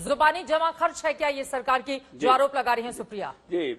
जुबानी जमा खर्च है क्या ये सरकार की, जो आरोप लगा रही है सुप्रिया जी?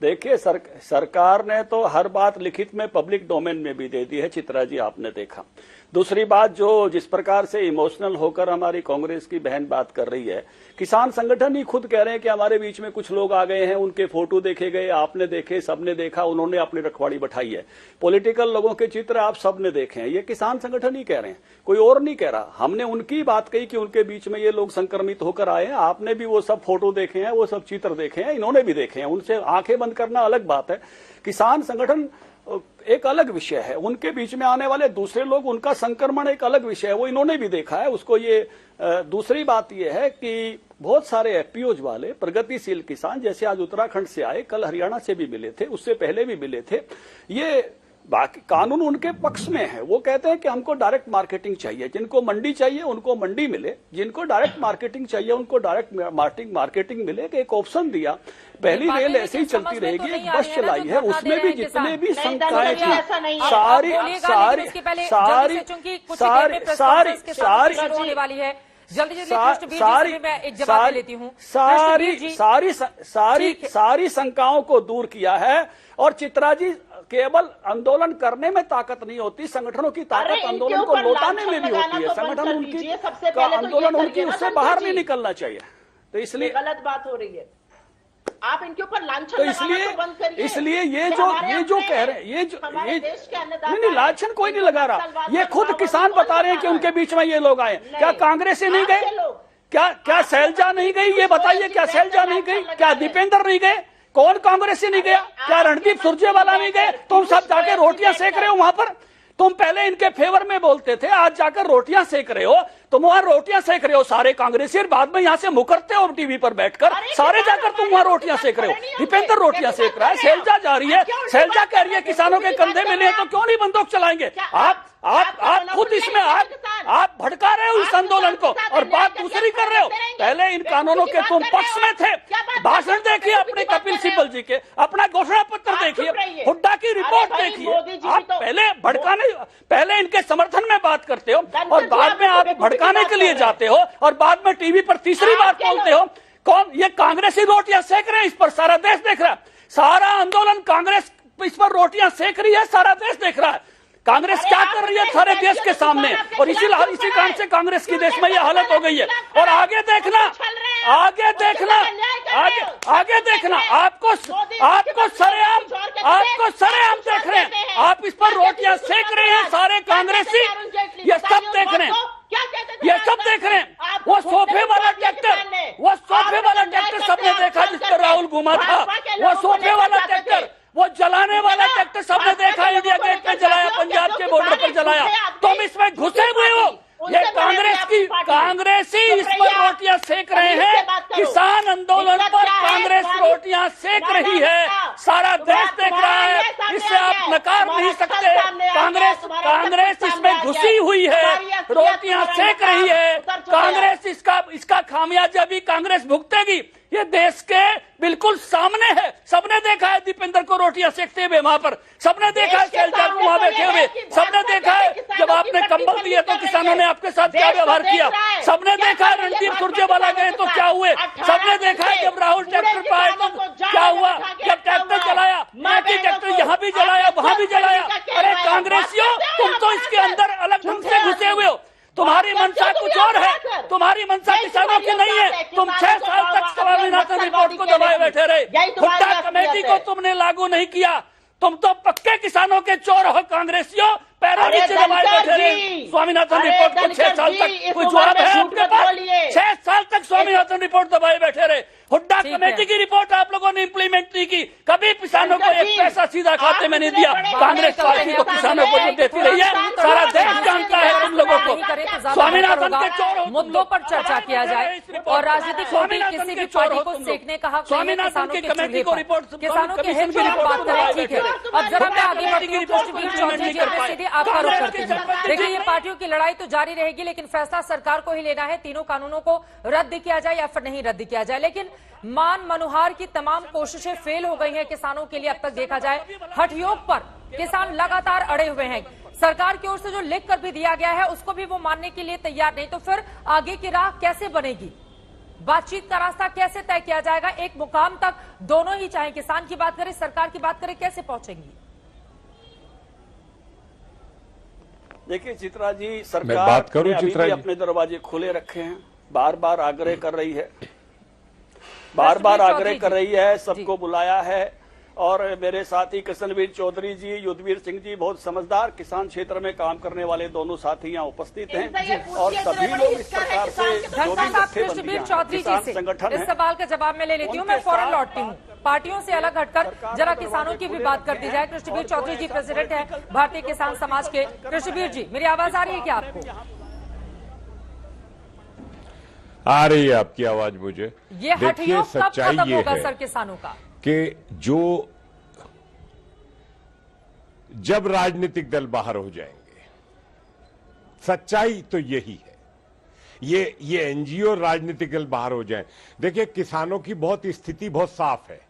देखिए, सरकार ने तो हर बात लिखित में पब्लिक डोमेन में भी दे दी है, चित्रा जी आपने देखा। दूसरी बात, जो जिस प्रकार से इमोशनल होकर हमारी कांग्रेस की बहन बात कर रही है, किसान संगठन ही खुद कह रहे हैं कि हमारे बीच में कुछ लोग आ गए हैं, उनके फोटो देखे गए, आपने देखे, सबने देखा, उन्होंने अपनी रखवाड़ी बैठाई है। पॉलिटिकल लोगों के चित्र आप सबने देखे हैं, ये किसान संगठन ही कह रहे हैं, कोई और नहीं कह रहा। हमने उनकी बात कही कि उनके बीच में ये लोग संक्रमित होकर आए हैं, आपने भी वो सब फोटो देखे हैं, वो सब चित्र देखे हैं, इन्होंने भी देखे हैं। उनसे आंखें बंद करना अलग बात है। किसान संगठन एक अलग विषय है, उनके बीच में आने वाले दूसरे लोग, उनका संक्रमण एक अलग विषय है, वो इन्होंने भी देखा है उसको। ये दूसरी बात ये है कि बहुत सारे एफपीओज वाले प्रगतिशील किसान, जैसे आज उत्तराखंड से आए, कल हरियाणा से भी मिले थे, उससे पहले भी मिले थे, ये बाकी कानून उनके पक्ष में है। वो कहते हैं कि हमको डायरेक्ट मार्केटिंग चाहिए, जिनको मंडी चाहिए उनको मंडी मिले, जिनको डायरेक्ट मार्केटिंग चाहिए उनको डायरेक्ट मार्केटिंग मिले। एक ऑप्शन दिया, पहली रेल ऐसे ही चलती रहेगी, एक बस चलाई है, उसमें भी जितने भी शंकाएं थी सारी शंकाओं को दूर किया है। और चित्रा जी, केवल आंदोलन करने में ताकत नहीं होती, संगठनों की ताकत आंदोलन को लौटाने में भी होती है। संगठन उनकी आंदोलन उनकी उससे बाहर नहीं निकलना चाहिए। तो इसलिए गलत बात हो रही है, आप इनके ऊपर लांछन तो इसलिए ये जो कह रहे हैं, नहीं, लांछन कोई नहीं लगा रहा। ये खुद किसान बता रहे हैं कि उनके बीच में ये लोग आए। क्या कांग्रेस से नहीं गए? क्या शैलजा नहीं गई? ये बताइए, क्या शैलजा नहीं गई? क्या दीपेंद्र नहीं गए? कौन कांग्रेस से नहीं गया? क्या रणदीप सुरजेवाला नहीं गए? तुम सब जाके रोटियां सेक रहे हो वहां पर। तुम पहले इनके फेवर में बोलते थे, आज जाकर रोटियां सेक रहे हो। तुम वहां रोटियां सेक रहे हो सारे कांग्रेसी, और बाद में यहां से मुकरते हो टीवी पर बैठकर। सारे जाकर तुम वहां रोटियां सेक रहे हो। दीपेंद्र रोटियां सेक रहा है, शैलजा जा रही है, शैलजा कह रही है किसानों के कंधे में नहीं तो क्यों नहीं बंदूक चलाएंगे? आप खुद इसमें आप भड़का रहे हो इस आंदोलन को, और बात दूसरी कर रहे हो। पहले इन कानूनों के तुम पक्ष में थे। भाषण देखिए अपने कपिल सिब्बल जी के, अपना घोषणा पत्र देखिए, हुड्डा की रिपोर्ट देखिए। आप पहले इनके समर्थन में बात करते हो, और बाद में आप भड़काने के लिए जाते हो, और बाद में टीवी पर तीसरी बात बोलते हो। कौन ये कांग्रेसी रोटियां सेक रहे हैं? इस पर सारा देश देख रहा है। सारा आंदोलन कांग्रेस इस पर रोटियां सेक रही है, सारा देश देख रहा है। कांग्रेस क्या कर रही है सारे देश के सामने, और इसी कारण से कांग्रेस की देश में ये हालत हो गई है। और आगे देखना, आपको सरेआम देख रहे हैं। आप इस पर रोटियां सेक रहे हैं, सारे कांग्रेसी ये सब देख रहे हैं, ये सब देख रहे हैं। वो सोफे वाला ट्रैक्टर सबने देखा जिस पर राहुल घुमा था, वो सोफे वाला ट्रैक्टर, वो जलाने वाला ट्रैक्टर सबने देखा, इंडिया गेट पे जलाया, पंजाब के बॉर्डर पर जलाया। तुम इसमें घुसे हुए हो। ये कांग्रेसी इस पर रोटियां सेक रहे हैं। किसान आंदोलन पर कांग्रेस रोटियां सेक रही है, सारा देश देख रहा है, इससे आप नकार नहीं सकते। कांग्रेस इसमें घुसी हुई है, रोटियां सेक रही है। कांग्रेस इसका खामियाजा भी कांग्रेस भुगतेगी। ये देश के बिल्कुल सामने है, सबने देखा है दीपेंद्र को रोटियां सेकते हुए वहां पर, सबने देखा है शैलजा को वहां बैठे हुए, सबने देखा है जब आपने कंबल दिए तो किसानों ने आपके साथ क्या व्यवहार किया, सबने देखा है रणदीप सुरजेवाला गए तो क्या हुए, सबने देखा है जब राहुल ट्रैक्टर पर आए तो क्या हुआ, जब ट्रैक्टर चलाया, ट्रैक्टर यहाँ भी जलाया वहां भी जलाया। अरे कांग्रेसियों, तुम तो इसके अंदर अलग ढंग से घुसे हुए हो। तुम्हारी मंशा कुछ और है, तुम्हारी मंशा किसानों की नहीं है। तुम 6 साल तक स्वामीनाथन रिपोर्ट को दबाए बैठे रहे, हुड्डा कमेटी को तुमने लागू नहीं किया। तुम तो पक्के किसानों के चोर हो कांग्रेसियों, पैरों नीचे दबाए बैठे रहे। स्वामीनाथन रिपोर्ट को 6 साल तक कोई जवाब है आपके पास? 6 साल तक स्वामीनाथन रिपोर्ट दबाए बैठे रहे। हुड्डा कमेटी की रिपोर्ट आप लोगों ने इम्प्लीमेंट नहीं की, कभी किसानों को एक पैसा सीधा खाते में नहीं दिया। कांग्रेस पार्टी को किसानों को जो देती रही है, सारा देश जानता है तुम लोगों को। स्वामीनाथन के चोर मुद्दों पर चर्चा किया जाए, और राजनीतिक किसी भी पार्टी को सेकने कहा, स्वामीनाथन की कमेटी को रिपोर्ट, किसानों के हित में बात करें, ठीक है। अब जरा मैं आगे बढ़ती हूँ, सीधे आपका रुख करती हूँ। देखिए, ये पार्टियों की लड़ाई तो जारी रहेगी, लेकिन फैसला सरकार को ही लेना है, तीनों कानूनों को रद्द किया जाए या फिर नहीं रद्द किया जाए। लेकिन मान मनोहार की तमाम कोशिशें फेल हो गई हैं किसानों के लिए। अब तक देखा जाए हठयोग पर किसान लगातार अड़े हुए हैं। सरकार की ओर से जो लिख कर भी दिया गया है उसको भी वो मानने के लिए तैयार नहीं, तो फिर आगे की राह कैसे बनेगी? बातचीत का रास्ता कैसे तय किया जाएगा? एक मुकाम तक दोनों ही, चाहे किसान की बात करें, सरकार की बात करें, कैसे पहुंचेंगी? देखिए चित्रा जी, मैं सरकार बात करूं ने अभी चित्रा भी जी? अपने दरवाजे खुले रखे हैं, बार बार आग्रह कर रही है, बार बार आग्रह कर रही है, सबको बुलाया है। और मेरे साथी कृष्णवीर चौधरी जी, युद्धवीर सिंह जी, बहुत समझदार किसान क्षेत्र में काम करने वाले दोनों साथी यहाँ उपस्थित हैं और सभी लोग इस प्रकार से जो भी धन्यवाद कृष्णवीर जत्थेबंदियां चौधरी जी किसान से। संगठन इस है, सवाल का जवाब मैं ले लेती हूँ। मैं फौरन लौटती हूँ। पार्टियों से अलग हटकर जरा किसानों की भी बात कर दी जाए। कृष्णवीर चौधरी जी प्रेसिडेंट है भारतीय किसान समाज के। कृष्णवीर जी, मेरी आवाज आ रही है क्या आपको? आ रही है आपकी आवाज मुझे। ये देखिए, हठयोग कब सच्चाई खत्म ये होगा है सर किसानों का? कि जो जब राजनीतिक दल बाहर हो जाएंगे, सच्चाई तो यही है, ये एनजीओ राजनीतिक दल बाहर हो जाएं। देखिए, किसानों की स्थिति बहुत साफ है।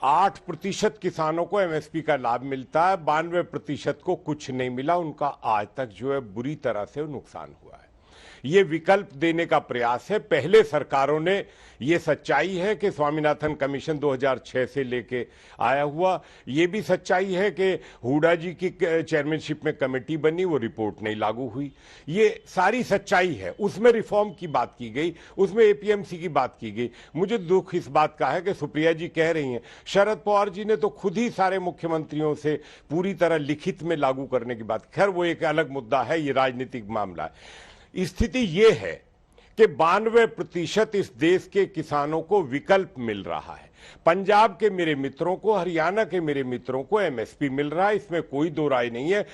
8% किसानों को एमएसपी का लाभ मिलता है, 92% को कुछ नहीं मिला। उनका आज तक जो है बुरी तरह से नुकसान हुआ है। ये विकल्प देने का प्रयास है। पहले सरकारों ने, ये सच्चाई है कि स्वामीनाथन कमीशन 2006 से लेके आया हुआ, ये भी सच्चाई है कि हुडा जी की चेयरमैनशिप में कमेटी बनी, वो रिपोर्ट नहीं लागू हुई। ये सारी सच्चाई है। उसमें रिफॉर्म की बात की गई, उसमें एपीएमसी की बात की गई। मुझे दुख इस बात का है कि सुप्रिया जी कह रही हैं, शरद पवार जी ने तो खुद ही सारे मुख्यमंत्रियों से पूरी तरह लिखित में लागू करने की बात। खैर, वो एक अलग मुद्दा है, ये राजनीतिक मामला है। स्थिति ये है कि 92% इस देश के किसानों को विकल्प मिल रहा है। पंजाब के मेरे मित्रों को, हरियाणा के मेरे मित्रों को एमएसपी मिल रहा है, इसमें कोई दो राय नहीं है।